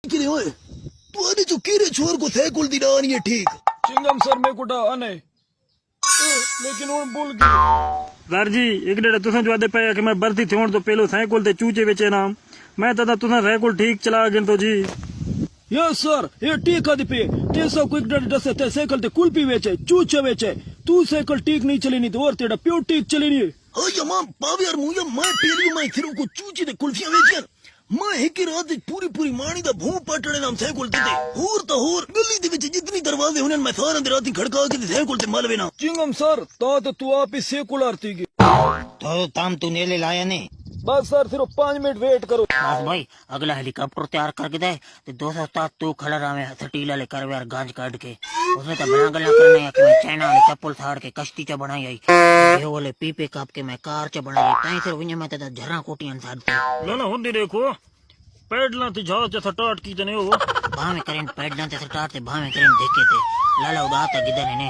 किरे ओए तू आने जो किरे छोर को साइकिल दी ना आनी है ठीक चिंगम सर मैं कुटा आने लेकिन वो भूल गई सर जी एक डेढ़ तुसें जो आदे पे कि मैं भर्ती थियोण तो पहलो साइकिल ते चूचे बेचे नाम मैं तदा तुसें साइकिल ठीक चला गिन तो जी यस सर ये ठीक आदि पे 300 क्विक डेड दसे ते साइकिल ते कुल्फी बेचे चूचे बेचे तू साइकिल ठीक नहीं चली नहीं तो और तेरा प्योर ठीक चली नहीं ओ यमा पाव यार मुया मैं टेली मैं सिरों को चूची ते कुल्फियां बेचन मैं एक रात पूरी पूरी माणी दा भूं पटड़े नाम साइकिल ते होर तो होर गली दे विच जितनी दरवाजे होने मैं सारा दिन रात खड़का के साइकिल ते मालवे ना चिंगम सर तो तू आप ही सेकुलर थी तो ताम तू नेले लाया नहीं बस सर सिर्फ 5 मिनट वेट करो बस भाई अगला हेलीकॉप्टर तैयार करके दे ते 200 उस्ताद तू खड़ा रहे हथटीला ले कर यार गांज काट के उसने तो बना गल्ला करने है कि मैं चाइना वाले चप्पल फाड़ के कश्ती च बनाई आई ये वाले पीपे काप के मैं कार च बनाई ताई सिर्फ विnya मैं तो झरना कोटियां साड पे ना हुंदी देखो पैडला ती जहाज ते सटाट की तने हो भावे करें पैडना ते सटार ते भावे करें देखे ते लाला उदा ता गिदन ने